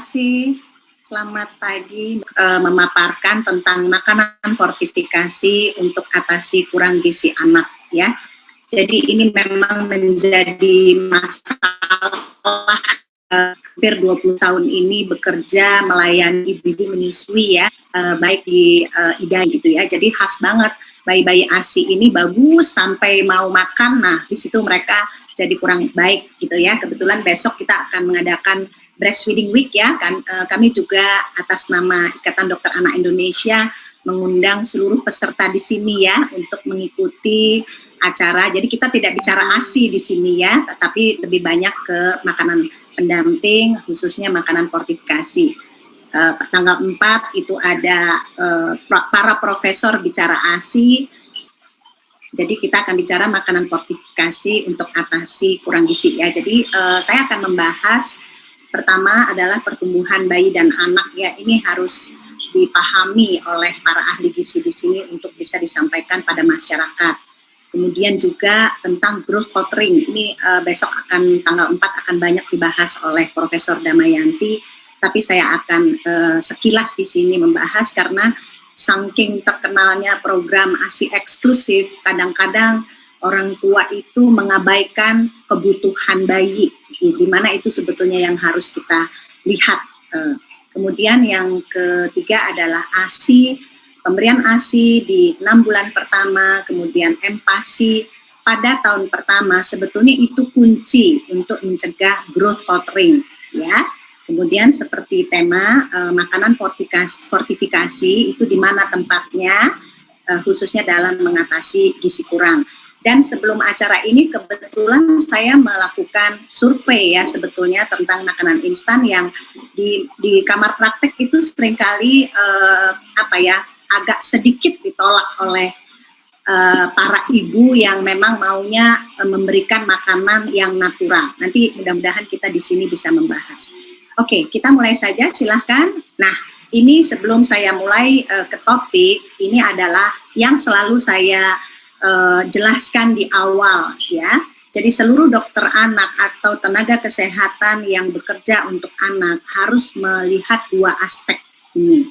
kasih. Selamat pagi. Memaparkan tentang makanan fortifikasi untuk atasi kurang gizi anak ya. Jadi ini memang menjadi masalah hampir 20 tahun ini bekerja melayani ibu-ibu menyusui ya, baik di IDA gitu ya. Jadi khas banget bayi-bayi ASI ini bagus sampai mau makan, nah di situ mereka jadi kurang baik gitu ya. Kebetulan besok kita akan mengadakan Breastfeeding Week ya kan, kami juga atas nama Ikatan Dokter Anak Indonesia mengundang seluruh peserta di sini ya untuk mengikuti acara. Jadi kita tidak bicara ASI di sini ya, tetapi lebih banyak ke makanan pendamping, khususnya makanan fortifikasi. Tanggal 4 itu ada para profesor bicara ASI. Jadi kita akan bicara makanan fortifikasi untuk atasi kurang gizi ya. Jadi saya akan membahas pertama adalah pertumbuhan bayi dan anak ya. Ini harus dipahami oleh para ahli gizi di sini untuk bisa disampaikan pada masyarakat. Kemudian juga tentang growth faltering. Ini besok akan tanggal 4 akan banyak dibahas oleh Profesor Damayanti. Tapi saya akan sekilas di sini membahas karena saking terkenalnya program ASI eksklusif, kadang-kadang orang tua itu mengabaikan kebutuhan bayi, di mana itu sebetulnya yang harus kita lihat. Kemudian yang ketiga adalah ASI, pemberian ASI di 6 bulan pertama, kemudian empasi pada tahun pertama, sebetulnya itu kunci untuk mencegah growth faltering ya. Kemudian seperti tema makanan fortifikasi itu di mana tempatnya, khususnya dalam mengatasi gizi kurang. Dan sebelum acara ini kebetulan saya melakukan survei ya sebetulnya tentang makanan instan yang di kamar praktek itu seringkali agak sedikit ditolak oleh para ibu yang memang maunya memberikan makanan yang natural. Nanti mudah-mudahan kita di sini bisa membahas. Oke, kita mulai saja, silahkan. Nah, ini sebelum saya mulai ke topik, ini adalah yang selalu saya jelaskan di awal ya. Jadi seluruh dokter anak atau tenaga kesehatan yang bekerja untuk anak harus melihat dua aspek ini.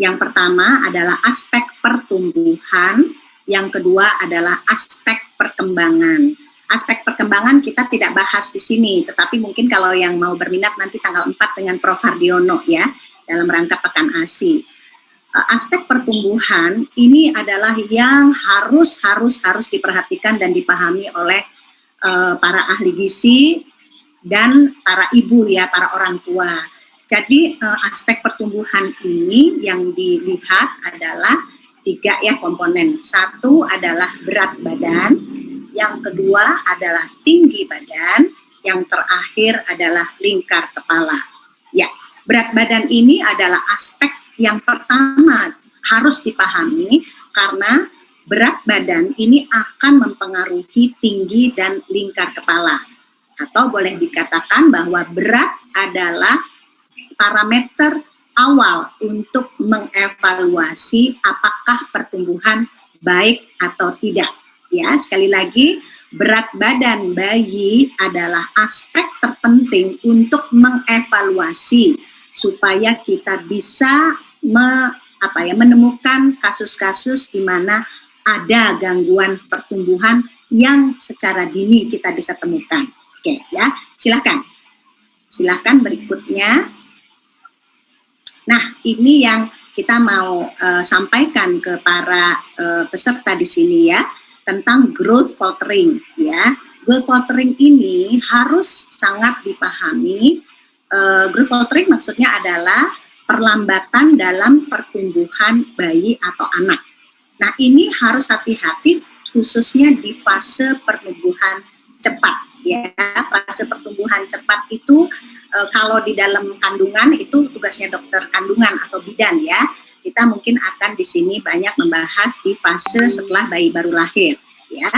Yang pertama adalah aspek pertumbuhan, yang kedua adalah aspek perkembangan. Aspek perkembangan kita tidak bahas di sini, tetapi mungkin kalau yang mau berminat nanti tanggal 4 dengan Prof. Hardiono ya, dalam rangka Pekan ASI. Aspek pertumbuhan ini adalah yang harus diperhatikan dan dipahami oleh para ahli gizi dan para ibu ya, para orang tua. Jadi aspek pertumbuhan ini yang dilihat adalah 3 ya komponen. 1 adalah berat badan, yang kedua adalah tinggi badan, yang terakhir adalah lingkar kepala. Ya, berat badan ini adalah aspek yang pertama harus dipahami karena berat badan ini akan mempengaruhi tinggi dan lingkar kepala. Atau boleh dikatakan bahwa berat adalah parameter awal untuk mengevaluasi apakah pertumbuhan baik atau tidak. Ya, sekali lagi berat badan bayi adalah aspek terpenting untuk mengevaluasi supaya kita bisa menemukan kasus-kasus di mana ada gangguan pertumbuhan yang secara dini kita bisa temukan. Oke ya, silakan berikutnya. Nah, ini yang kita mau sampaikan ke para peserta di sini ya, tentang growth faltering ya. Growth faltering ini harus sangat dipahami. Growth faltering maksudnya adalah perlambatan dalam pertumbuhan bayi atau anak. Nah, ini harus hati-hati khususnya di fase pertumbuhan cepat ya. Fase pertumbuhan cepat itu kalau di dalam kandungan itu tugasnya dokter kandungan atau bidan ya. Kita mungkin akan di sini banyak membahas di fase setelah bayi baru lahir ya.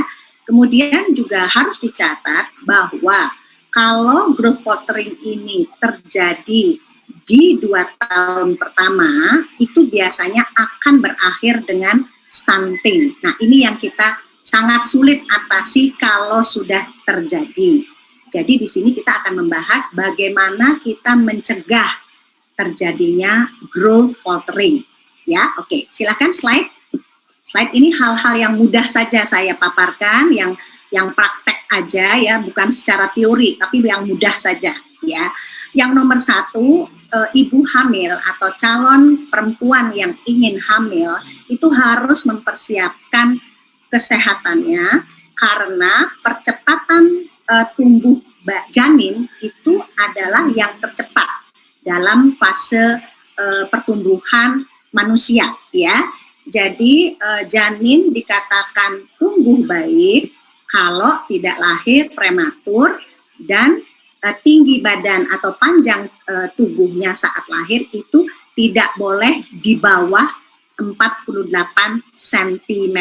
Kemudian juga harus dicatat bahwa kalau growth faltering ini terjadi di 2 tahun pertama, itu biasanya akan berakhir dengan stunting. Nah, ini yang kita sangat sulit atasi kalau sudah terjadi. Jadi di sini kita akan membahas bagaimana kita mencegah terjadinya growth faltering. Ya, oke. Silakan slide. Slide ini hal-hal yang mudah saja saya paparkan, yang praktek aja ya, bukan secara teori, tapi yang mudah saja ya. Yang nomor 1, ibu hamil atau calon perempuan yang ingin hamil itu harus mempersiapkan kesehatannya, karena percepatan tumbuh janin itu adalah yang tercepat dalam fase pertumbuhan manusia ya. Jadi janin dikatakan tumbuh baik kalau tidak lahir prematur dan tinggi badan atau panjang tubuhnya saat lahir itu tidak boleh di bawah 48 cm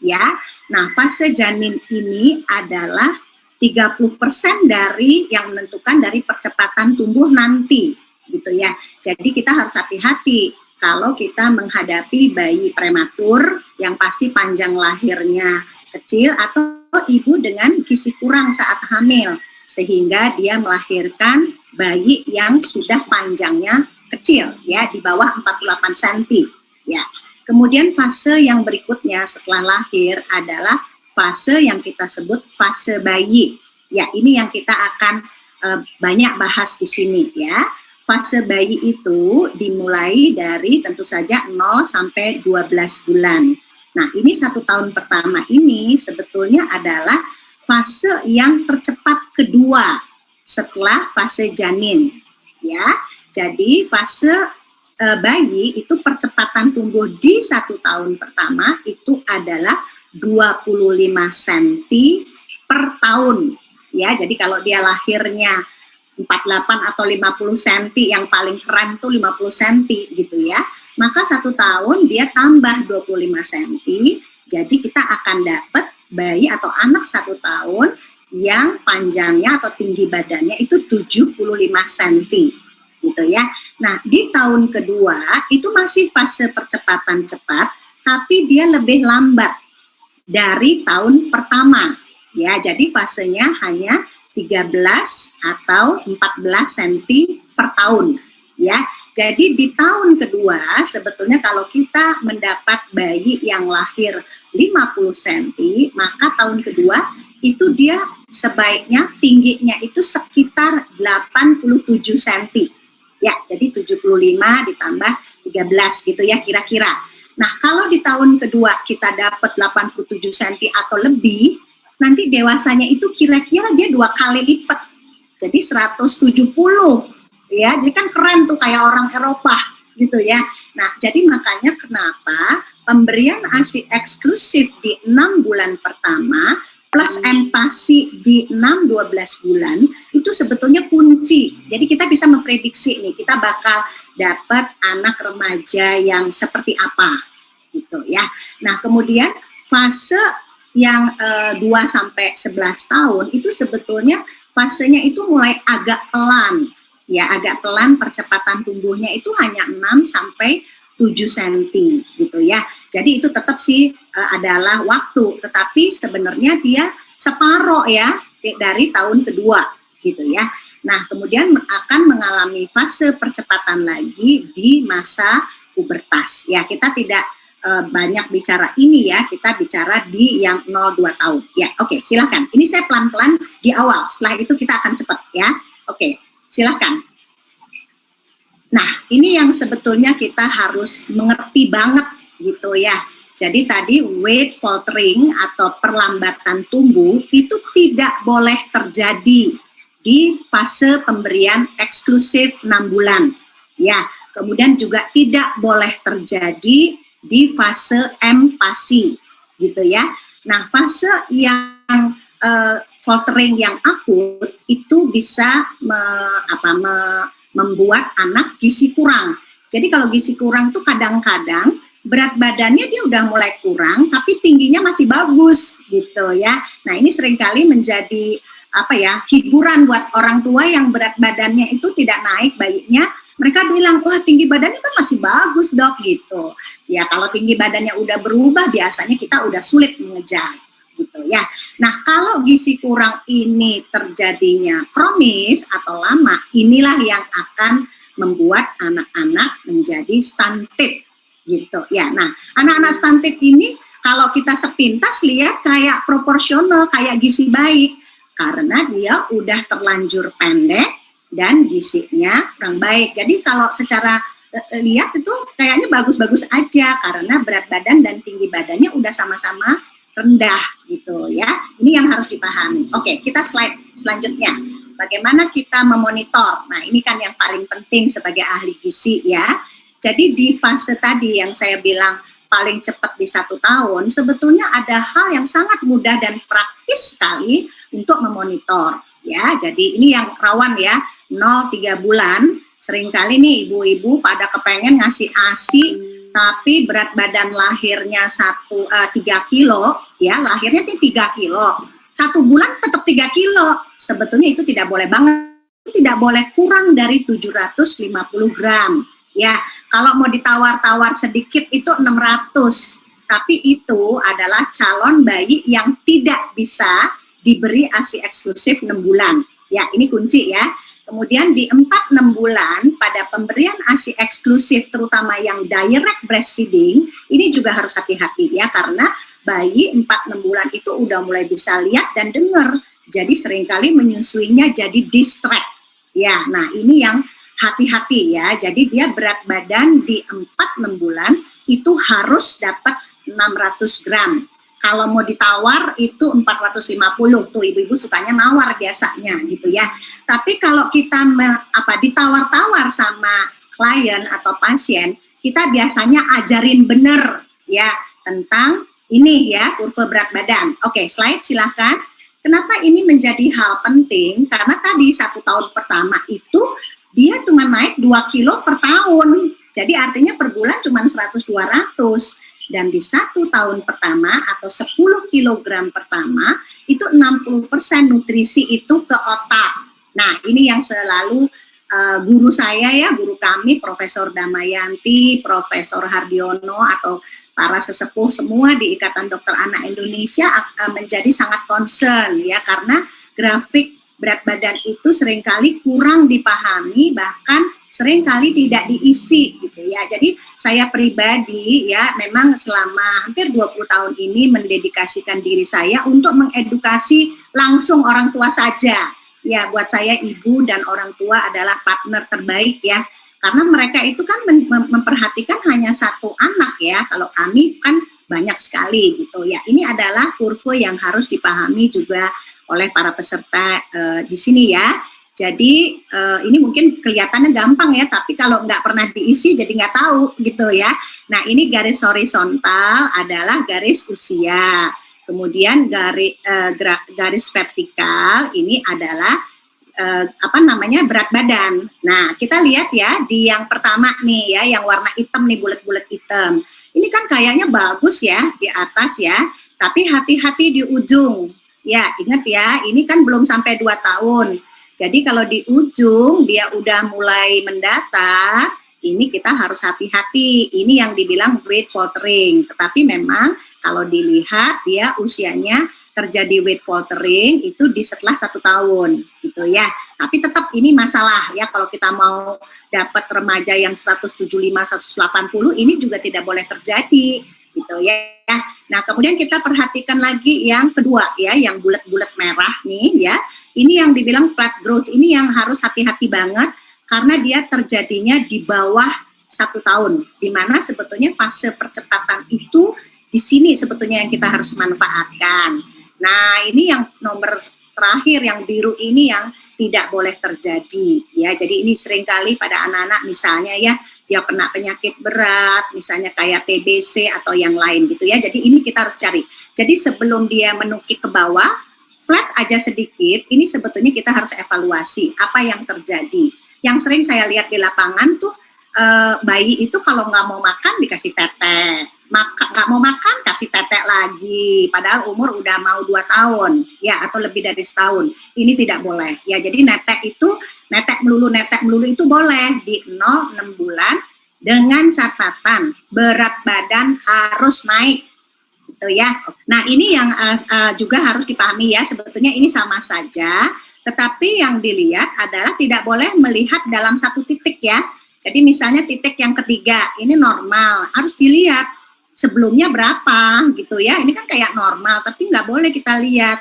ya. Nah, fase janin ini adalah 30% dari yang menentukan dari percepatan tumbuh nanti gitu ya. Jadi kita harus hati-hati kalau kita menghadapi bayi prematur yang pasti panjang lahirnya kecil, atau ibu dengan gizi kurang saat hamil sehingga dia melahirkan bayi yang sudah panjangnya kecil ya, di bawah 48 cm ya. Kemudian fase yang berikutnya setelah lahir adalah fase yang kita sebut fase bayi. Ya, ini yang kita akan banyak bahas di sini ya. Fase bayi itu dimulai dari tentu saja 0 sampai 12 bulan. Nah, ini 1 tahun pertama ini sebetulnya adalah fase yang tercepat kedua setelah fase janin ya. Jadi fase bayi itu percepatan tumbuh di 1 tahun pertama itu adalah 25 cm per tahun ya. Jadi kalau dia lahirnya 48 atau 50 cm, yang paling keren tuh 50 cm gitu ya, maka 1 tahun dia tambah 25 cm, jadi kita akan dapat bayi atau anak 1 tahun yang panjangnya atau tinggi badannya itu 75 cm gitu ya. Nah, di tahun kedua itu masih fase percepatan cepat, tapi dia lebih lambat dari tahun pertama ya. Jadi fasenya hanya 13 atau 14 cm per tahun ya. Jadi di tahun kedua sebetulnya kalau kita mendapat bayi yang lahir 50 cm, maka tahun kedua itu dia sebaiknya tingginya itu sekitar 87 cm ya. Jadi 75 ditambah 13 gitu ya kira-kira. Nah, kalau di tahun kedua kita dapat 87 cm atau lebih, nanti dewasanya itu kira-kira dia 2 kali lipat, jadi 170 ya. Jadi kan keren tuh kayak orang Eropa gitu ya. Nah, jadi makanya kenapa pemberian ASI eksklusif di 6 bulan pertama plus empasi di 6-12 bulan itu sebetulnya kunci. Jadi kita bisa memprediksi nih, kita bakal dapat anak remaja yang seperti apa gitu ya. Nah, kemudian fase yang 2 sampai 11 tahun itu sebetulnya fasenya itu mulai agak pelan ya, agak pelan, percepatan tumbuhnya itu hanya 6 sampai 7 cm gitu ya. Jadi itu tetap sih adalah waktu, tetapi sebenarnya dia separoh ya dari tahun kedua gitu ya. Nah, kemudian akan mengalami fase percepatan lagi di masa pubertas ya. Kita tidak banyak bicara ini ya, kita bicara di yang 0-2 tahun ya. Oke, silakan. Ini saya pelan-pelan di awal, setelah itu kita akan cepat ya. Oke, silakan. Nah, ini yang sebetulnya kita harus mengerti banget gitu ya. Jadi tadi weight faltering atau perlambatan tumbuh itu tidak boleh terjadi di fase pemberian eksklusif 6 bulan ya. Kemudian juga tidak boleh terjadi di fase empasi gitu ya. Nah, fase yang faltering yang akut itu bisa membuat anak gizi kurang. Jadi kalau gizi kurang tuh kadang-kadang berat badannya dia udah mulai kurang tapi tingginya masih bagus gitu ya. Nah, ini seringkali menjadi hiburan buat orang tua yang berat badannya itu tidak naik bayinya. Mereka bilang, wah tinggi badannya kan masih bagus dok gitu. Ya kalau tinggi badannya udah berubah biasanya kita udah sulit mengejar gitu ya. Nah, kalau gizi kurang ini terjadinya kronis atau lama, inilah yang akan membuat anak-anak menjadi stunted gitu ya. Nah, anak-anak stunted ini kalau kita sepintas lihat kayak proporsional, kayak gizi baik, karena dia udah terlanjur pendek dan gizinya kurang baik. Jadi kalau secara lihat itu kayaknya bagus-bagus aja karena berat badan dan tinggi badannya udah sama-sama rendah gitu ya. Ini yang harus dipahami. Oke, kita slide selanjutnya. Bagaimana kita memonitor? Nah, ini kan yang paling penting sebagai ahli gizi ya. Jadi di fase tadi yang saya bilang paling cepat di 1 tahun, sebetulnya ada hal yang sangat mudah dan praktis sekali untuk memonitor ya. Jadi ini yang rawan ya, 0-3 bulan. Seringkali nih ibu-ibu pada kepengen ngasih ASI tapi berat badan lahirnya 3 kilo ya, lahirnya 3 kilo. 1 bulan tetap 3 kilo. Sebetulnya itu tidak boleh banget. Tidak boleh kurang dari 750 gram. Ya, kalau mau ditawar-tawar sedikit itu 600. Tapi itu adalah calon bayi yang tidak bisa diberi ASI eksklusif 6 bulan. Ya, ini kunci ya. Kemudian di 4-6 bulan pada pemberian ASI eksklusif terutama yang direct breastfeeding, ini juga harus hati-hati ya karena bayi 4-6 bulan itu udah mulai bisa lihat dan dengar. Jadi seringkali menyusuinya jadi distract. Ya, nah ini yang hati-hati ya. Jadi dia berat badan di 4-6 bulan itu harus dapat 600 gram. Kalau mau ditawar itu 450, tuh ibu-ibu sukanya nawar biasanya gitu ya. Tapi kalau kita ditawar-tawar sama klien atau pasien, kita biasanya ajarin bener ya tentang ini ya, kurva berat badan. Oke, slide silahkan. Kenapa ini menjadi hal penting? Karena tadi 1 tahun pertama itu dia cuma naik 2 kilo per tahun. Jadi artinya per bulan cuma 100-200. Dan di 1 tahun pertama atau 10 kilogram pertama itu 60% nutrisi itu ke otak. Nah ini yang selalu guru saya ya, guru kami Profesor Damayanti, Profesor Hardiono atau para sesepuh semua di Ikatan Dokter Anak Indonesia menjadi sangat concern ya karena grafik berat badan itu seringkali kurang dipahami bahkan seringkali tidak diisi gitu ya. Jadi saya pribadi ya memang selama hampir 20 tahun ini mendedikasikan diri saya untuk mengedukasi langsung orang tua saja. Ya buat saya ibu dan orang tua adalah partner terbaik ya. Karena mereka itu kan memperhatikan hanya 1 anak ya. Kalau kami kan banyak sekali gitu ya. Ini adalah kurva yang harus dipahami juga oleh para peserta di sini ya. Jadi ini mungkin kelihatannya gampang ya, tapi kalau nggak pernah diisi jadi nggak tahu gitu ya. Nah ini garis horizontal adalah garis usia, kemudian garis vertikal ini adalah berat badan. Nah kita lihat ya di yang pertama nih ya, yang warna hitam nih bulat-bulat hitam. Ini kan kayaknya bagus ya di atas ya, tapi hati-hati di ujung. Ya ingat ya, ini kan belum sampai 2 tahun. Jadi kalau di ujung dia udah mulai mendatar, ini kita harus hati-hati. Ini yang dibilang weight faltering. Tetapi memang kalau dilihat dia usianya terjadi weight faltering itu di setelah 1 tahun, gitu ya. Tapi tetap ini masalah ya kalau kita mau dapat remaja yang 175, 180 ini juga tidak boleh terjadi, gitu ya. Nah kemudian kita perhatikan lagi yang kedua ya, yang bulat-bulat merah nih ya. Ini yang dibilang flat growth, ini yang harus hati-hati banget karena dia terjadinya di bawah 1 tahun, di mana sebetulnya fase percepatan itu di sini sebetulnya yang kita harus manfaatkan. Nah ini yang nomor terakhir yang biru ini yang tidak boleh terjadi ya. Jadi ini seringkali pada anak-anak misalnya ya dia kena penyakit berat, misalnya kayak TBC atau yang lain gitu ya. Jadi ini kita harus cari. Jadi sebelum dia menukik ke bawah, flat aja sedikit, ini sebetulnya kita harus evaluasi apa yang terjadi. Yang sering saya lihat di lapangan tuh bayi itu kalau nggak mau makan dikasih tetek, nggak mau makan kasih tetek lagi, padahal umur udah mau 2 tahun, ya atau lebih dari setahun. Ini tidak boleh. Ya jadi netek melulu itu boleh di 0-6 bulan dengan catatan berat badan harus naik. Gitu ya. Nah ini yang juga harus dipahami ya, sebetulnya ini sama saja Tetapi yang dilihat adalah tidak boleh melihat dalam satu titik ya. Jadi misalnya titik yang ketiga, ini normal, harus dilihat sebelumnya berapa gitu ya. Ini kan kayak normal, tapi nggak boleh kita lihat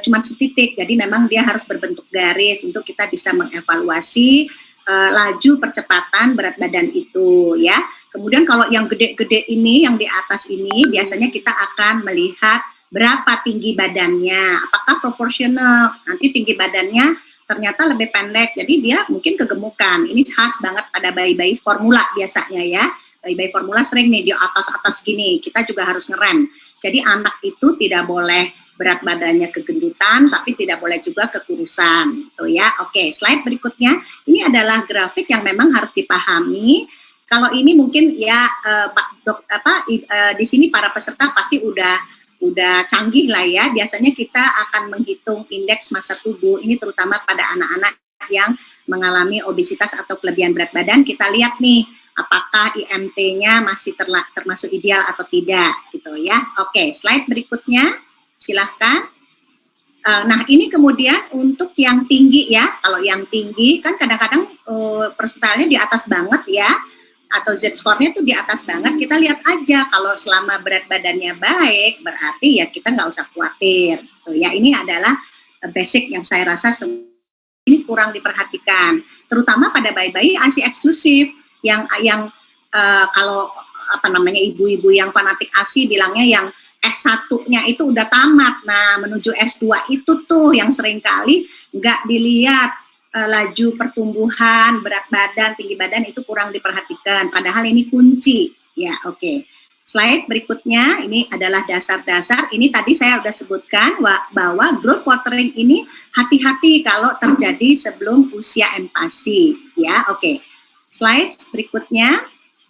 cuma setitik. Jadi memang dia harus berbentuk garis untuk kita bisa mengevaluasi laju percepatan berat badan itu ya. Kemudian kalau yang gede-gede ini, yang di atas ini, biasanya kita akan melihat berapa tinggi badannya, apakah proporsional, nanti tinggi badannya ternyata lebih pendek, jadi dia mungkin kegemukan. Ini khas banget pada bayi-bayi formula biasanya ya, bayi-bayi formula sering nih di atas-atas gini, kita juga harus ngerem. Jadi anak itu tidak boleh berat badannya kegendutan, tapi tidak boleh juga kekurusan, gitu ya. Oke, slide berikutnya, ini adalah grafik yang memang harus dipahami. Kalau ini mungkin ya di sini para peserta pasti udah canggih lah ya. Biasanya kita akan menghitung indeks massa tubuh, ini terutama pada anak-anak yang mengalami obesitas atau kelebihan berat badan. Kita lihat nih, apakah IMT-nya masih termasuk ideal atau tidak, gitu ya. Oke, slide berikutnya, silahkan. Nah, ini kemudian untuk yang tinggi ya. Kalau yang tinggi kan kadang-kadang persentalnya di atas banget ya, atau Z-score-nya tuh di atas banget. Kita lihat aja kalau selama berat badannya baik, berarti ya kita nggak usah khawatir. Tuh ya, ini adalah basic yang saya rasa ini kurang diperhatikan, terutama pada bayi-bayi ASI eksklusif yang kalau ibu-ibu yang fanatik ASI bilangnya yang S1-nya itu udah tamat. Nah, menuju S2 itu tuh yang seringkali nggak dilihat laju pertumbuhan, berat badan, tinggi badan itu kurang diperhatikan. Padahal ini kunci. Ya, oke. Slide berikutnya, ini adalah dasar-dasar. Ini tadi saya sudah sebutkan bahwa growth watering ini hati-hati kalau terjadi sebelum usia empasi. Ya, oke. Slide berikutnya,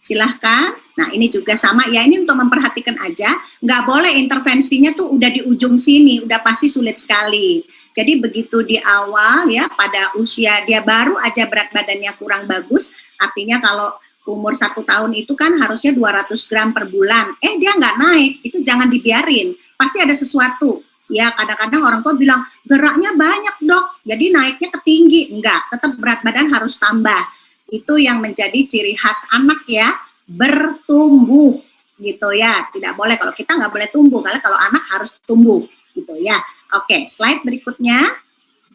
silahkan. Nah, ini juga sama ya, ini untuk memperhatikan aja. Nggak boleh intervensinya tuh udah di ujung sini, udah pasti sulit sekali. Jadi begitu di awal ya, pada usia dia baru aja berat badannya kurang bagus, artinya kalau umur 1 tahun itu kan harusnya 200 gram per bulan, dia nggak naik, itu jangan dibiarin, pasti ada sesuatu. Ya kadang-kadang orang tua bilang, geraknya banyak dok, jadi naiknya ketinggi. Enggak, tetap berat badan harus tambah. Itu yang menjadi ciri khas anak ya, bertumbuh gitu ya. Tidak boleh, kalau kita nggak boleh tumbuh, karena kalau anak harus tumbuh gitu ya. Oke, slide berikutnya.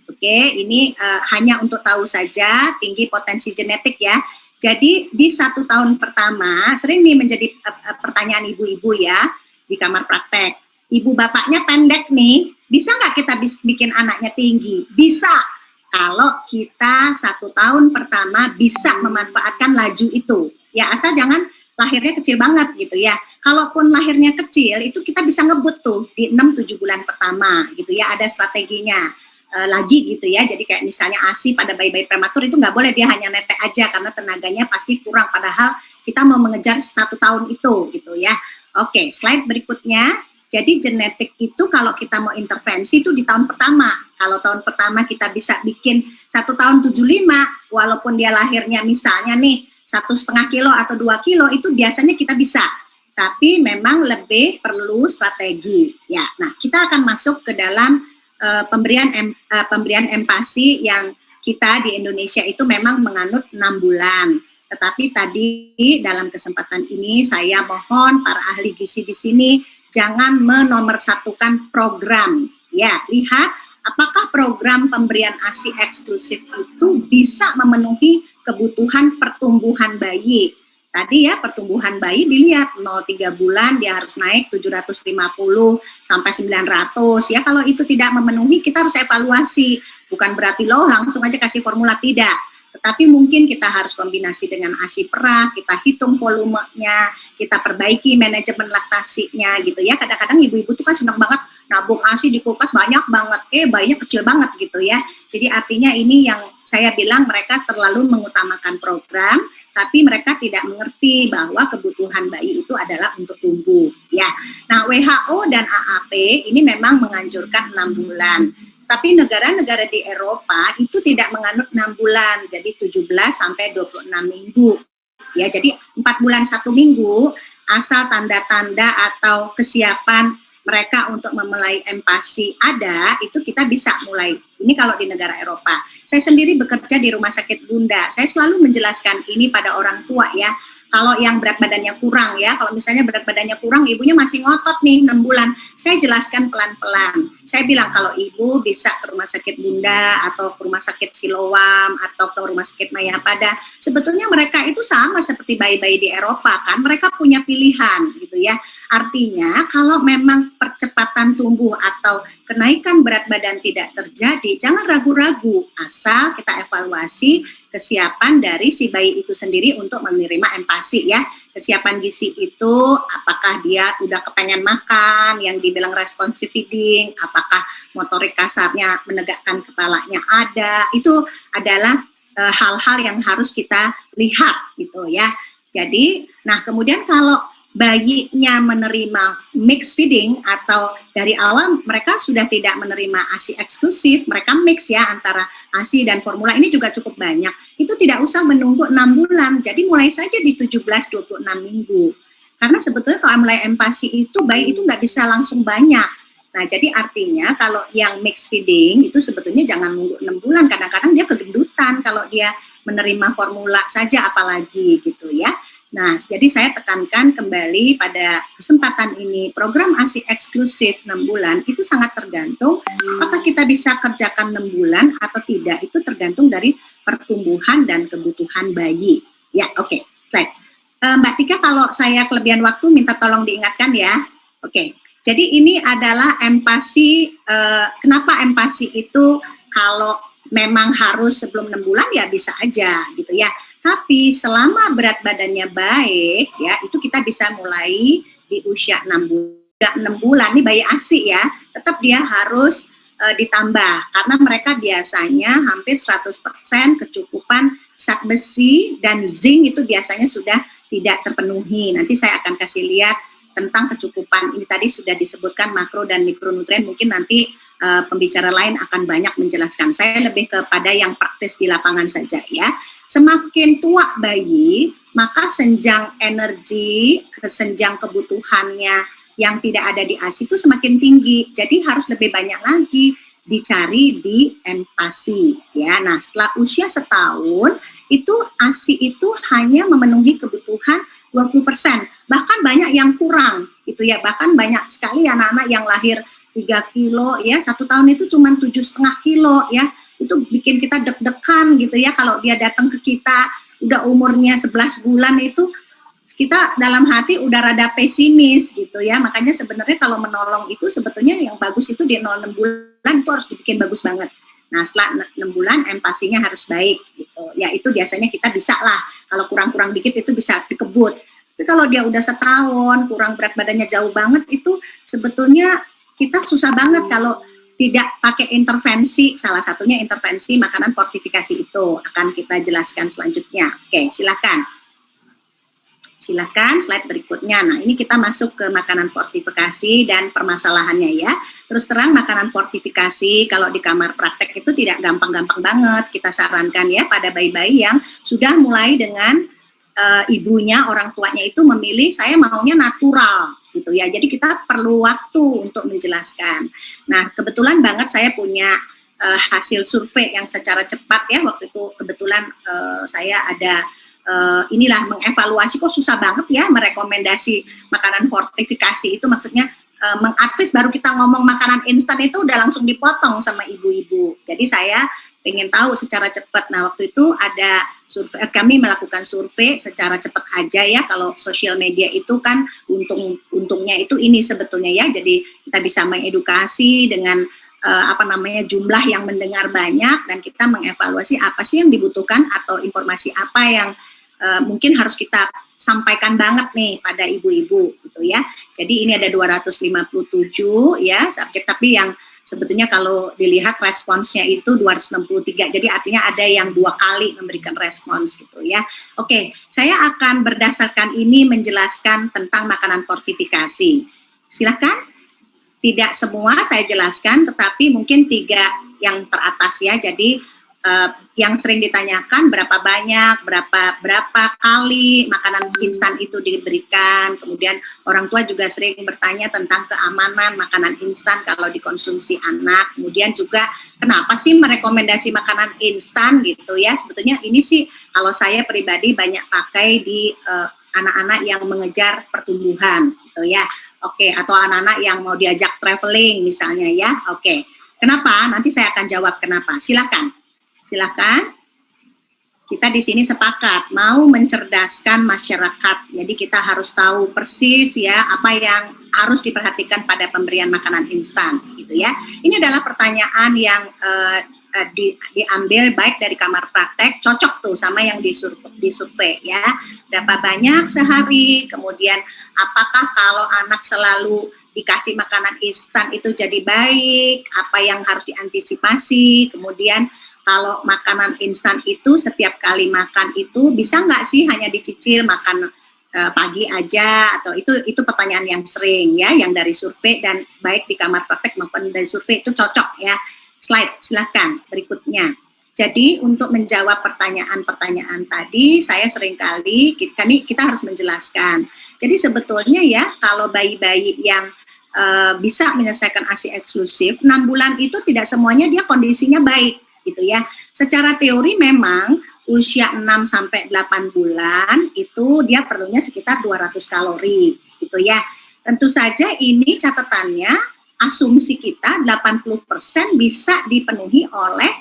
Oke, ini hanya untuk tahu saja tinggi potensi genetik ya. Jadi di 1 tahun pertama sering nih menjadi pertanyaan ibu-ibu ya di kamar praktek. Ibu bapaknya pendek nih, bisa nggak kita bikin anaknya tinggi? Bisa, kalau kita 1 tahun pertama bisa memanfaatkan laju itu. Ya asal jangan lahirnya kecil banget gitu ya. Kalaupun lahirnya kecil, itu kita bisa ngebut tuh di 6-7 bulan pertama gitu ya, ada strateginya lagi gitu ya. Jadi kayak misalnya ASI pada bayi-bayi prematur itu nggak boleh dia hanya netek aja karena tenaganya pasti kurang, padahal kita mau mengejar 1 tahun itu gitu ya. Oke, slide berikutnya. Jadi genetik itu kalau kita mau intervensi itu di tahun pertama. Kalau tahun pertama kita bisa bikin 1 tahun 75, walaupun dia lahirnya misalnya nih 1,5 kilo atau 2 kilo, itu biasanya kita bisa. Tapi memang lebih perlu strategi. Ya, nah kita akan masuk ke dalam pemberian empasi yang kita di Indonesia itu memang menganut 6 bulan. Tetapi tadi dalam kesempatan ini saya mohon para ahli gizi di sini jangan menomorsatukan program. Ya, lihat apakah program pemberian ASI eksklusif itu bisa memenuhi kebutuhan pertumbuhan bayi. Tadi ya pertumbuhan bayi dilihat 0,3 bulan dia harus naik 750 sampai 900 ya. Kalau itu tidak memenuhi kita harus evaluasi, bukan berarti loh langsung aja kasih formula, tidak. Tetapi mungkin kita harus kombinasi dengan ASI perah, kita hitung volumenya, kita perbaiki manajemen laktasinya gitu ya. Kadang-kadang ibu-ibu tuh kan senang banget nabung ASI di kulkas banyak banget, bayinya kecil banget gitu ya. Jadi artinya ini yang saya bilang mereka terlalu mengutamakan program, tapi mereka tidak mengerti bahwa kebutuhan bayi itu adalah untuk tumbuh ya. Nah, WHO dan AAP ini memang menganjurkan 6 bulan. Tapi negara-negara di Eropa itu tidak menganut 6 bulan, jadi 17 sampai 26 minggu. Ya, jadi 4 bulan 1 minggu, asal tanda-tanda atau kesiapan mereka untuk memulai empati ada, itu kita bisa mulai. Ini kalau di negara Eropa. Saya sendiri bekerja di rumah sakit Bunda. Saya selalu menjelaskan ini pada orang tua ya. Kalau yang berat badannya kurang ya, kalau misalnya berat badannya kurang, ibunya masih ngotot nih 6 bulan, saya jelaskan pelan-pelan. Saya bilang kalau ibu bisa ke rumah sakit Bunda atau ke rumah sakit Siloam atau ke rumah sakit Mayapada, sebetulnya mereka itu sama seperti bayi-bayi di Eropa kan, mereka punya pilihan gitu ya. Artinya kalau memang percepatan tumbuh atau kenaikan berat badan tidak terjadi, jangan ragu-ragu, asal kita evaluasi kesiapan dari si bayi itu sendiri untuk menerima empati ya. Kesiapan gizi itu apakah dia udah kepengen makan, yang dibilang responsive feeding, apakah motorik kasarnya menegakkan kepalanya ada, itu adalah hal-hal yang harus kita lihat gitu ya. Jadi, nah kemudian kalau bayinya menerima mix feeding atau dari awal mereka sudah tidak menerima ASI eksklusif, mereka mix ya antara ASI dan formula, ini juga cukup banyak. Itu tidak usah menunggu 6 bulan, jadi mulai saja di 17-26 minggu. Karena sebetulnya kalau mulai empati itu bayi itu nggak bisa langsung banyak. Nah, jadi artinya kalau yang mix feeding itu sebetulnya jangan nunggu 6 bulan, kadang-kadang dia kegendutan kalau dia menerima formula saja apalagi gitu ya. Nah, jadi saya tekankan kembali pada kesempatan ini, program ASI eksklusif 6 bulan itu sangat tergantung apakah kita bisa kerjakan 6 bulan atau tidak, itu tergantung dari pertumbuhan dan kebutuhan bayi. Ya, oke, slide. Mbak Tika, kalau saya kelebihan waktu minta tolong diingatkan ya. Oke, jadi ini adalah empati, kenapa empati itu kalau memang harus sebelum 6 bulan ya bisa aja gitu ya. Tapi selama berat badannya baik ya, itu kita bisa mulai di usia 6 bulan. 6 bulan nih bayi ASI ya, tetap dia harus ditambah karena mereka biasanya hampir 100% kecukupan zat besi dan zinc itu biasanya sudah tidak terpenuhi. Nanti saya akan kasih lihat tentang kecukupan. Ini tadi sudah disebutkan makro dan mikronutrien, mungkin nanti pembicara lain akan banyak menjelaskan. Saya lebih kepada yang praktis di lapangan saja ya. Semakin tua bayi, maka senjang energi, senjang kebutuhannya yang tidak ada di ASI itu semakin tinggi. Jadi harus lebih banyak lagi dicari di empati ya. Nah, setelah usia setahun itu ASI itu hanya memenuhi kebutuhan 20%. Bahkan banyak yang kurang gitu ya. Bahkan banyak sekali anak-anak yang lahir 3 kilo ya, 1 tahun itu cuma 7,5 kilo ya. Itu bikin kita deg-degan gitu ya, kalau dia datang ke kita udah umurnya 11 bulan itu kita dalam hati udah rada pesimis gitu ya. Makanya sebenarnya kalau menolong itu sebetulnya yang bagus itu di 0,6 bulan itu harus dibikin bagus banget. Nah, setelah 6 bulan empatinya harus baik gitu. Ya itu biasanya kita bisa lah, kalau kurang-kurang dikit itu bisa dikebut. Tapi kalau dia udah setahun, kurang berat badannya jauh banget, itu sebetulnya kita susah banget kalau tidak pakai intervensi, salah satunya intervensi makanan fortifikasi itu akan kita jelaskan selanjutnya. Oke, silakan. Silakan slide berikutnya. Nah, ini kita masuk ke makanan fortifikasi dan permasalahannya ya. Terus terang makanan fortifikasi kalau di kamar praktek itu tidak gampang-gampang banget. Kita sarankan ya pada bayi-bayi yang sudah mulai dengan ibunya, orang tuanya itu memilih saya maunya natural gitu ya. Jadi kita perlu waktu untuk menjelaskan. Nah, kebetulan banget saya punya hasil survei yang secara cepat ya. Waktu itu kebetulan saya ada inilah mengevaluasi, kok susah banget ya merekomendasi makanan fortifikasi itu, maksudnya mengadvis baru kita ngomong makanan instan itu udah langsung dipotong sama ibu-ibu. Jadi saya ingin tahu secara cepat. Nah, waktu itu ada survei, kami melakukan survei secara cepat aja ya. Kalau sosial media itu kan untungnya itu ini sebetulnya ya. Jadi kita bisa mengedukasi dengan jumlah yang mendengar banyak, dan kita mengevaluasi apa sih yang dibutuhkan atau informasi apa yang mungkin harus kita sampaikan banget nih pada ibu-ibu gitu ya. Jadi ini ada 257 ya subjek, tapi yang sebetulnya kalau dilihat responsnya itu 263, jadi artinya ada yang 2 kali memberikan respons gitu ya. Oke, saya akan berdasarkan ini menjelaskan tentang makanan fortifikasi. Silakan. Tidak semua saya jelaskan, tetapi mungkin 3 yang teratas ya. Jadi yang sering ditanyakan berapa banyak, berapa kali makanan instan itu diberikan. Kemudian orang tua juga sering bertanya tentang keamanan makanan instan kalau dikonsumsi anak. Kemudian juga kenapa sih merekomendasi makanan instan gitu ya? Sebetulnya ini sih kalau saya pribadi banyak pakai di anak-anak yang mengejar pertumbuhan gitu ya. Oke, atau anak-anak yang mau diajak traveling misalnya ya. Oke. Kenapa? Nanti saya akan jawab kenapa. Silakan. Silakan. Kita di sini sepakat mau mencerdaskan masyarakat. Jadi kita harus tahu persis ya apa yang harus diperhatikan pada pemberian makanan instan, gitu ya. Ini adalah pertanyaan yang diambil baik dari kamar praktek, cocok tuh sama yang disurvei ya. Berapa banyak sehari, kemudian apakah kalau anak selalu dikasih makanan instan itu jadi baik, apa yang harus diantisipasi, kemudian kalau makanan instan itu setiap kali makan itu bisa nggak sih hanya dicicil makan pagi aja, atau itu pertanyaan yang sering ya, yang dari survei dan baik di kamar praktek maupun dari survei itu cocok ya. Slide silahkan berikutnya. Jadi untuk menjawab pertanyaan-pertanyaan tadi, saya seringkali kita harus menjelaskan. Jadi sebetulnya ya kalau bayi-bayi yang bisa menyelesaikan ASI eksklusif, 6 bulan itu tidak semuanya dia kondisinya baik gitu ya. Secara teori memang usia 6 sampai 8 bulan itu dia perlunya sekitar 200 kalori gitu ya. Tentu saja ini catatannya asumsi kita 80% bisa dipenuhi oleh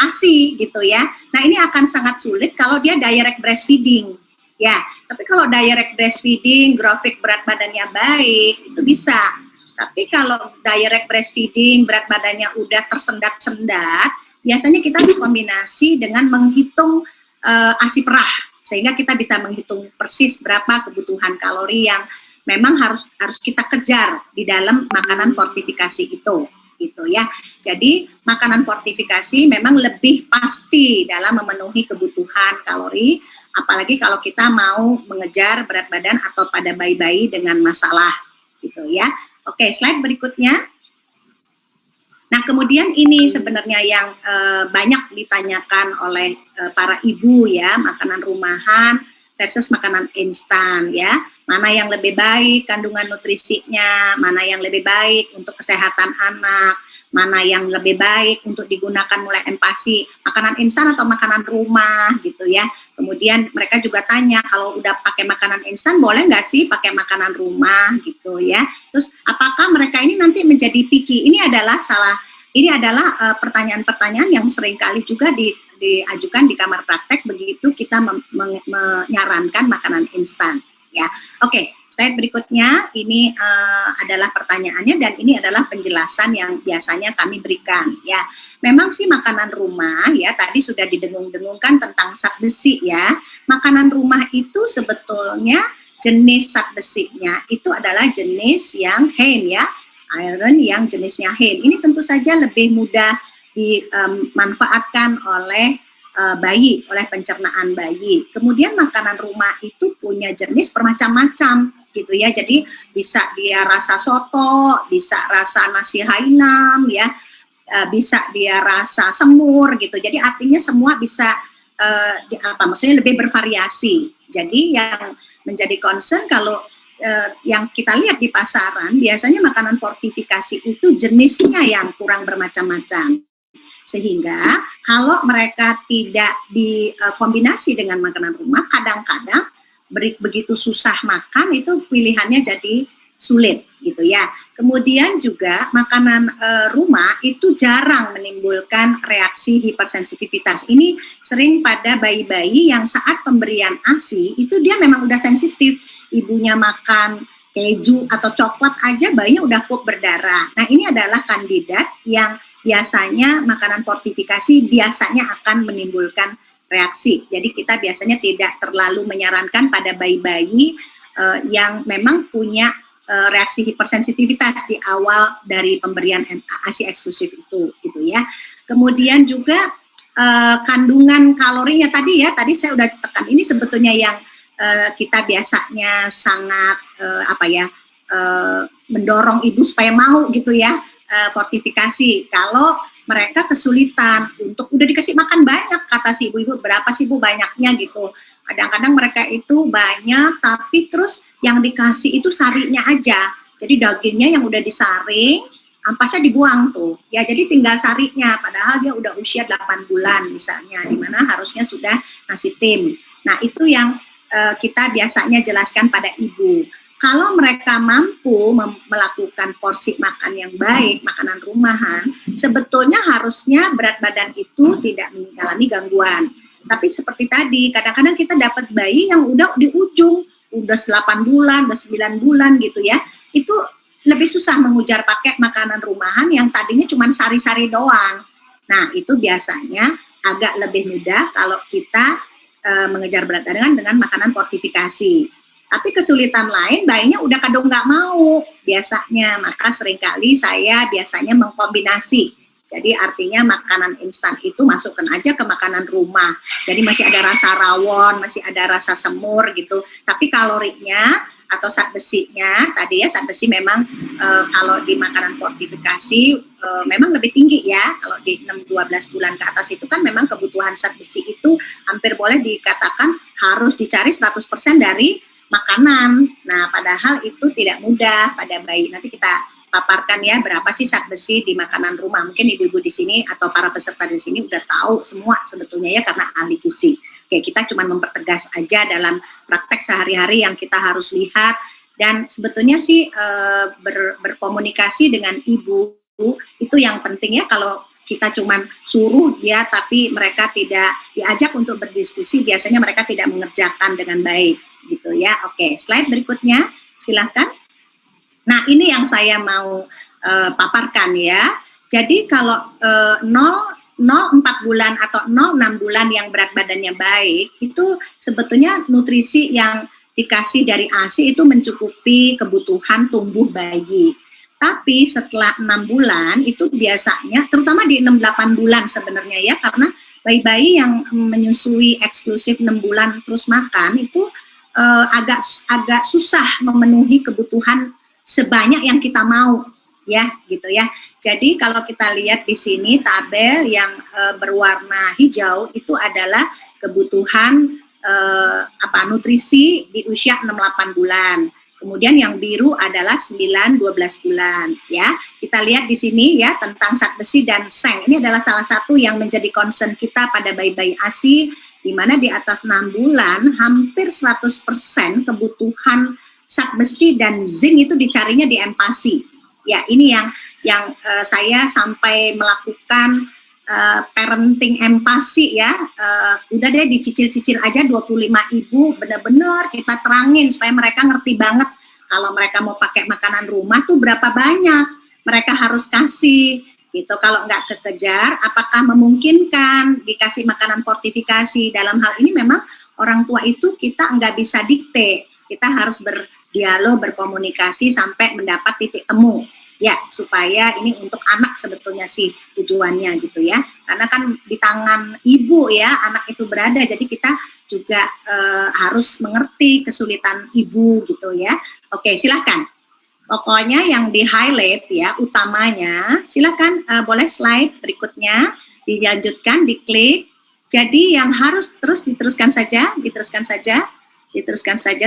ASI gitu ya. Nah, ini akan sangat sulit kalau dia direct breastfeeding. Ya, tapi kalau direct breastfeeding, grafik berat badannya baik, itu bisa. Tapi kalau direct breastfeeding, berat badannya udah tersendat-sendat, biasanya kita harus kombinasi dengan menghitung ASI perah, sehingga kita bisa menghitung persis berapa kebutuhan kalori yang memang harus kita kejar di dalam makanan fortifikasi itu, gitu ya. Jadi makanan fortifikasi memang lebih pasti dalam memenuhi kebutuhan kalori, apalagi kalau kita mau mengejar berat badan atau pada bayi-bayi dengan masalah, gitu ya. Oke, slide berikutnya. Nah, kemudian ini sebenarnya yang banyak ditanyakan oleh para ibu ya, makanan rumahan versus makanan instan ya. Mana yang lebih baik kandungan nutrisinya, mana yang lebih baik untuk kesehatan anak, mana yang lebih baik untuk digunakan mulai empasi, makanan instan atau makanan rumah gitu ya. Kemudian mereka juga tanya kalau udah pakai makanan instan boleh nggak sih pakai makanan rumah gitu ya. Terus apakah mereka ini nanti menjadi picky? Ini adalah pertanyaan-pertanyaan yang seringkali juga diajukan di kamar praktek begitu kita menyarankan makanan instan ya. Oke, slide berikutnya ini adalah pertanyaannya dan ini adalah penjelasan yang biasanya kami berikan ya. Memang sih makanan rumah ya tadi sudah didengung-dengungkan tentang zat besi ya. Makanan rumah itu sebetulnya jenis zat besinya itu adalah jenis yang HAM ya, iron yang jenisnya HAM. Ini tentu saja lebih mudah dimanfaatkan oleh bayi, oleh pencernaan bayi. Kemudian makanan rumah itu punya jenis bermacam-macam gitu ya. Jadi bisa dia rasa soto, bisa rasa nasi Hainam ya, bisa dia rasa semur gitu. Jadi artinya semua bisa maksudnya lebih bervariasi. Jadi yang menjadi concern kalau yang kita lihat di pasaran biasanya makanan fortifikasi itu jenisnya yang kurang bermacam-macam. Sehingga kalau mereka tidak dikombinasi dengan makanan rumah, kadang-kadang begitu susah makan itu pilihannya jadi sulit gitu ya. Kemudian juga makanan rumah itu jarang menimbulkan reaksi hipersensitivitas. Ini sering pada bayi-bayi yang saat pemberian ASI itu dia memang udah sensitif. Ibunya makan keju atau coklat aja bayinya udah pup berdarah. Nah, ini adalah kandidat yang biasanya makanan fortifikasi biasanya akan menimbulkan reaksi. Jadi kita biasanya tidak terlalu menyarankan pada bayi-bayi yang memang punya reaksi hipersensitivitas di awal dari pemberian ASI eksklusif itu, gitu ya. Kemudian juga kandungan kalorinya tadi saya udah tekan ini sebetulnya yang kita biasanya sangat mendorong ibu supaya mau gitu ya fortifikasi. Kalau mereka kesulitan untuk udah dikasih makan banyak, kata si ibu-ibu, berapa sih Bu banyaknya gitu. Kadang-kadang mereka itu banyak tapi terus yang dikasih itu sarinya aja. Jadi dagingnya yang udah disaring, ampasnya dibuang tuh. Ya jadi tinggal sarinya, padahal dia udah usia 8 bulan misalnya, dimana harusnya sudah ngasih tim. Nah itu yang kita biasanya jelaskan pada ibu. Kalau mereka mampu melakukan porsi makan yang baik, makanan rumahan, sebetulnya harusnya berat badan itu tidak mengalami gangguan. Tapi seperti tadi, kadang-kadang kita dapat bayi yang udah di ujung, udah 8 bulan, udah 9 bulan gitu ya, itu lebih susah mengujar pakai makanan rumahan yang tadinya cuma sari-sari doang. Nah, itu biasanya agak lebih mudah kalau kita mengejar berat badan dengan makanan fortifikasi. Tapi kesulitan lain, bayinya udah kadang nggak mau biasanya, maka seringkali saya biasanya mengkombinasi. Jadi artinya makanan instan itu masukkan aja ke makanan rumah. Jadi masih ada rasa rawon, masih ada rasa semur gitu. Tapi kalorinya atau zat besinya, tadi ya zat besi memang kalau di makanan fortifikasi memang lebih tinggi ya. Kalau di 6-12 bulan ke atas itu kan memang kebutuhan zat besi itu hampir boleh dikatakan harus dicari 100% dari makanan. Nah, padahal itu tidak mudah pada bayi. Nanti kita paparkan ya berapa sih zat besi di makanan rumah. Mungkin ibu-ibu di sini atau para peserta di sini udah tahu semua sebetulnya ya karena ahli gizi. Oke, kita cuma mempertegas aja dalam praktek sehari-hari yang kita harus lihat dan sebetulnya sih berkomunikasi dengan ibu itu yang penting ya. Kalau kita cuma suruh dia tapi mereka tidak diajak untuk berdiskusi, biasanya mereka tidak mengerjakan dengan baik gitu ya. Oke, slide berikutnya silahkan. Nah ini yang saya mau paparkan ya. Jadi kalau 0-4 bulan atau 0-6 bulan yang berat badannya baik, itu sebetulnya nutrisi yang dikasih dari ASI itu mencukupi kebutuhan tumbuh bayi. Tapi setelah 6 bulan itu biasanya, terutama di 6-8 bulan sebenarnya ya, karena bayi-bayi yang menyusui eksklusif 6 bulan terus makan itu agak susah memenuhi kebutuhan sebanyak yang kita mau ya gitu ya. Jadi kalau kita lihat di sini tabel yang berwarna hijau itu adalah kebutuhan nutrisi di usia 6-8 bulan. Kemudian yang biru adalah 9-12 bulan ya. Kita lihat di sini ya tentang zat besi dan seng. Ini adalah salah satu yang menjadi concern kita pada bayi-bayi ASI, di mana di atas 6 bulan hampir 100% kebutuhan zat besi dan zinc itu dicarinya di empasi. Ya, ini yang saya sampai melakukan parenting empasi ya. Udah deh dicicil-cicil aja 25.000, benar-benar kita terangin supaya mereka ngerti banget kalau mereka mau pakai makanan rumah tuh berapa banyak mereka harus kasih gitu. Kalau nggak kekejar, apakah memungkinkan dikasih makanan fortifikasi? Dalam hal ini memang orang tua itu kita nggak bisa dikte, kita harus berdialog, berkomunikasi sampai mendapat titik temu ya, supaya ini untuk anak sebetulnya sih tujuannya gitu ya, karena kan di tangan ibu ya anak itu berada, jadi kita juga harus mengerti kesulitan ibu gitu ya. Oke, silahkan. Pokoknya yang di highlight ya utamanya, silakan boleh slide berikutnya dilanjutkan, diklik. Jadi yang harus terus diteruskan saja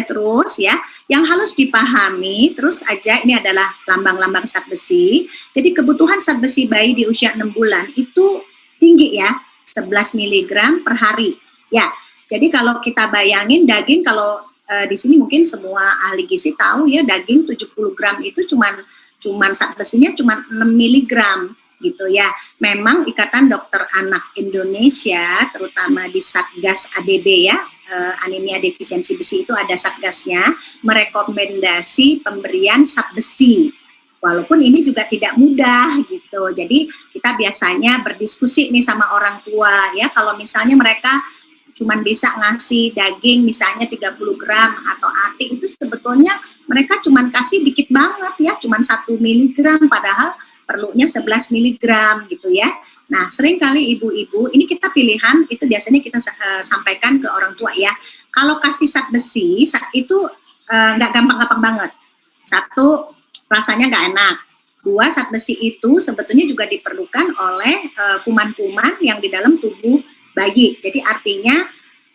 terus ya. Yang harus dipahami terus aja ini adalah lambang-lambang zat besi. Jadi kebutuhan zat besi bayi di usia 6 bulan itu tinggi ya, 11 mg per hari. Ya, jadi kalau kita bayangin daging, kalau di sini mungkin semua ahli gizi tahu ya, daging 70 gram itu cuman zat besinya cuman 6 mg gitu ya. Memang Ikatan Dokter Anak Indonesia terutama di Satgas ADB ya, anemia defisiensi besi itu ada satgasnya, merekomendasi pemberian zat besi. Walaupun ini juga tidak mudah gitu. Jadi kita biasanya berdiskusi nih sama orang tua ya, kalau misalnya mereka cuman bisa ngasih daging misalnya 30 gram atau ati, itu sebetulnya mereka cuman kasih dikit banget ya, cuman 1 mg padahal perlunya 11 mg gitu ya. Nah, seringkali ibu-ibu, ini kita pilihan, itu biasanya kita sampaikan ke orang tua ya. Kalau kasih zat besi, itu nggak gampang-gampang banget. Satu, rasanya nggak enak. Dua, zat besi itu sebetulnya juga diperlukan oleh kuman-kuman yang di dalam tubuh bayi. Jadi artinya,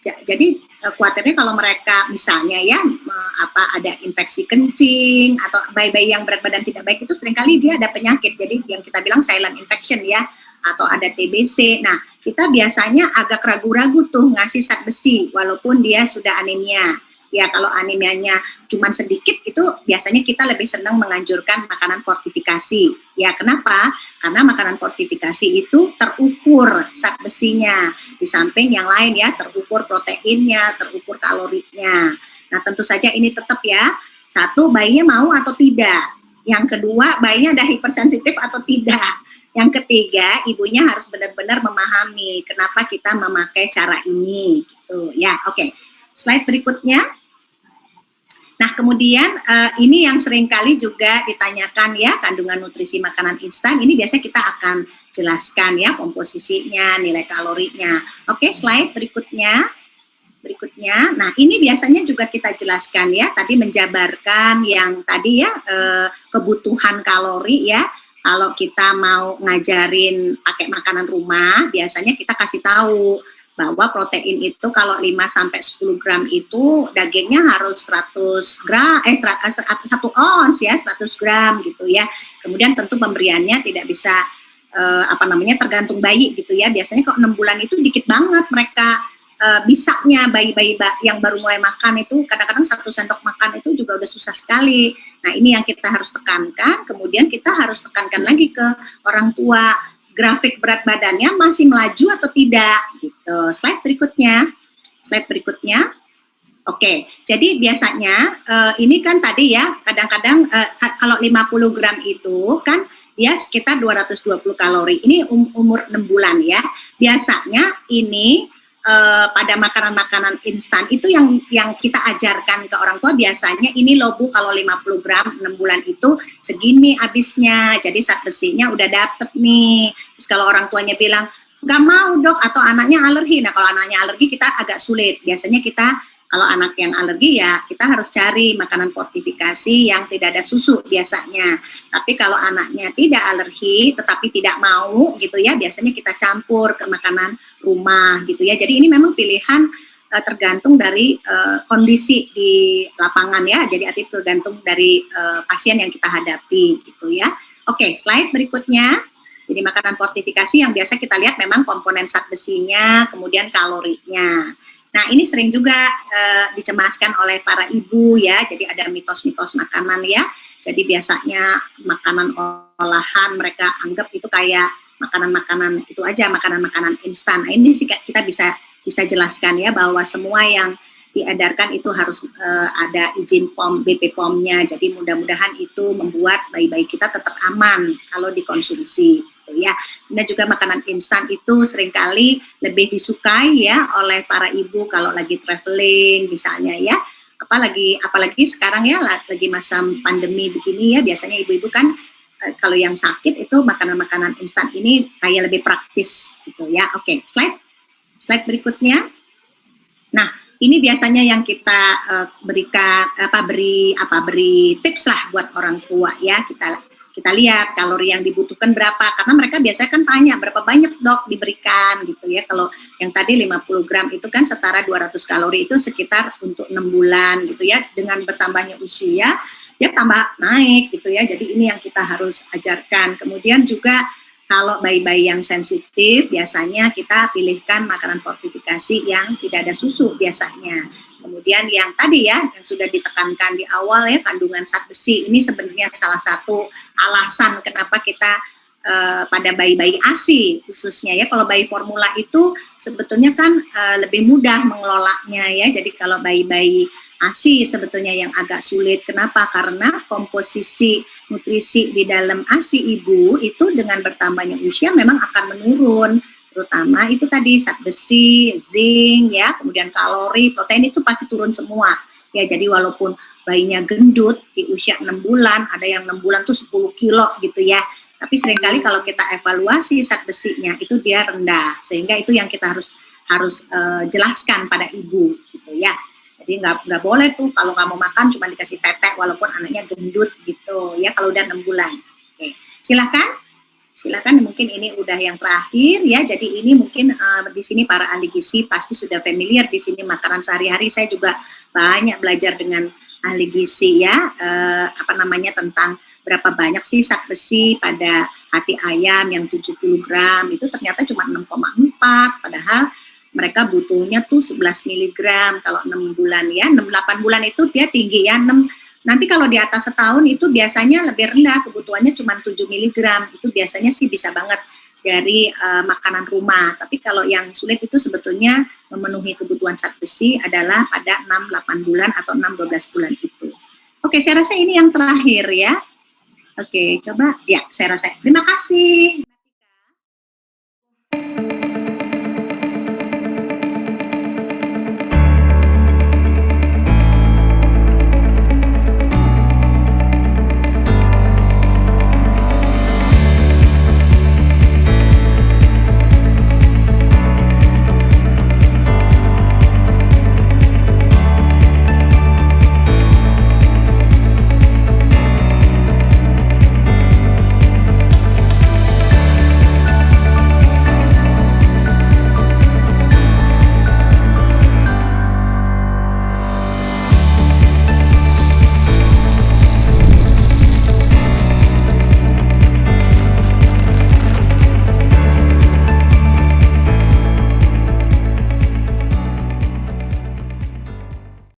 jadi khawatirnya kalau mereka misalnya ya ada infeksi kencing atau bayi-bayi yang berat badan tidak baik itu seringkali dia ada penyakit. Jadi yang kita bilang silent infection ya, atau ada TBC. Nah, kita biasanya agak ragu-ragu tuh ngasih zat besi walaupun dia sudah anemia. Ya kalau anemianya cuma sedikit itu biasanya kita lebih senang menganjurkan makanan fortifikasi. Ya kenapa? Karena makanan fortifikasi itu terukur zat besinya. Di samping yang lain ya terukur proteinnya, terukur kalorinya. Nah tentu saja ini tetap ya. Satu, bayinya mau atau tidak. Yang kedua, bayinya ada hipersensitif atau tidak. Yang ketiga, ibunya harus benar-benar memahami kenapa kita memakai cara ini. Gitu. Ya, oke. Slide berikutnya. Nah, kemudian ini yang seringkali juga ditanyakan ya, kandungan nutrisi makanan instan. Ini biasanya kita akan jelaskan ya, komposisinya, nilai kalorinya. Oke, slide berikutnya. Nah, ini biasanya juga kita jelaskan ya, tadi menjabarkan yang tadi ya, kebutuhan kalori ya. Kalau kita mau ngajarin pakai makanan rumah, biasanya kita kasih tahu bahwa protein itu kalau 5-10 gram itu dagingnya harus 100 gram, 1 ons ya, 100 gram gitu ya. Kemudian tentu pemberiannya tidak bisa tergantung bayi gitu ya. Biasanya kalau 6 bulan itu dikit banget mereka bisanya bayi-bayi yang baru mulai makan itu kadang-kadang 1 sendok makan itu juga udah susah sekali. Nah ini yang kita harus tekankan, kemudian kita harus tekankan lagi ke orang tua, grafik berat badannya masih melaju atau tidak gitu. Slide berikutnya. Oke, jadi biasanya ini kan tadi ya kadang-kadang kalau 50 gram itu kan dia sekitar 220 kalori. Ini umur 6 bulan ya. Biasanya ini pada makanan-makanan instan itu yang kita ajarkan ke orang tua biasanya ini loh Bu, kalau 50 gram 6 bulan itu segini habisnya, jadi zat besinya udah dapet nih. Terus kalau orang tuanya bilang nggak mau dok atau anaknya alergi, nah kalau anaknya alergi kita agak sulit. Biasanya kita kalau anak yang alergi ya kita harus cari makanan fortifikasi yang tidak ada susu biasanya. Tapi kalau anaknya tidak alergi tetapi tidak mau gitu ya, biasanya kita campur ke makanan rumah gitu ya. Jadi ini memang pilihan tergantung dari kondisi di lapangan ya. Jadi artinya tergantung dari pasien yang kita hadapi gitu ya. Oke, slide berikutnya. Jadi makanan fortifikasi yang biasa kita lihat memang komponen zat besinya, kemudian kalorinya. Nah ini sering juga dicemaskan oleh para ibu ya, jadi ada mitos-mitos makanan ya. Jadi biasanya makanan olahan mereka anggap itu kayak makanan-makanan itu aja, makanan-makanan instan. Nah ini sih kita bisa jelaskan ya bahwa semua yang diedarkan itu harus ada izin POM, BP POM-nya. Jadi mudah-mudahan itu membuat bayi-bayi kita tetap aman kalau dikonsumsi. Ya, dan juga makanan instan itu seringkali lebih disukai ya oleh para ibu kalau lagi traveling misalnya ya, apalagi sekarang ya lagi masa pandemi begini ya, biasanya ibu-ibu kan kalau yang sakit itu makanan-makanan instan ini kayak lebih praktis gitu ya. Oke, slide berikutnya. Nah ini biasanya yang kita berikan beri tips lah buat orang tua ya, kita lihat kalori yang dibutuhkan berapa, karena mereka biasanya kan tanya berapa banyak dok diberikan gitu ya. Kalau yang tadi 50 gram itu kan setara 200 kalori, itu sekitar untuk 6 bulan gitu ya. Dengan bertambahnya usia dia tambah naik gitu ya. Jadi ini yang kita harus ajarkan. Kemudian juga kalau bayi-bayi yang sensitif biasanya kita pilihkan makanan fortifikasi yang tidak ada susu biasanya. Kemudian yang tadi ya, yang sudah ditekankan di awal ya, kandungan zat besi. Ini sebenarnya salah satu alasan kenapa kita pada bayi-bayi ASI khususnya ya. Kalau bayi formula itu sebetulnya kan lebih mudah mengelolanya ya. Jadi kalau bayi-bayi ASI sebetulnya yang agak sulit. Kenapa? Karena komposisi nutrisi di dalam ASI ibu itu dengan bertambahnya usia memang akan menurun. Terutama itu tadi zat besi, zinc ya, kemudian kalori, protein itu pasti turun semua. Ya, jadi walaupun bayinya gendut di usia 6 bulan, ada yang 6 bulan tuh 10 kilo gitu ya. Tapi seringkali kalau kita evaluasi zat besinya itu dia rendah, sehingga itu yang kita harus jelaskan pada ibu gitu ya. Jadi nggak boleh tuh kalau nggak mau makan cuma dikasih tetek walaupun anaknya gendut gitu ya kalau udah 6 bulan. Oke. Silakan, mungkin ini udah yang terakhir ya. Jadi ini mungkin di sini para ahli gizi pasti sudah familiar di sini makanan sehari-hari. Saya juga banyak belajar dengan ahli gizi ya, tentang berapa banyak sih zat besi pada hati ayam yang 70 gram itu ternyata cuma 6,4, padahal mereka butuhnya tuh 11 miligram kalau 6 bulan ya, 6-8 bulan itu dia tinggi ya, nanti kalau di atas setahun itu biasanya lebih rendah, kebutuhannya cuma 7 mg, itu biasanya sih bisa banget dari makanan rumah. Tapi kalau yang sulit itu sebetulnya memenuhi kebutuhan zat besi adalah pada 6-8 bulan atau 6-12 bulan itu. Oke, saya rasa ini yang terakhir ya. Oke, coba ya, saya rasa. Terima kasih.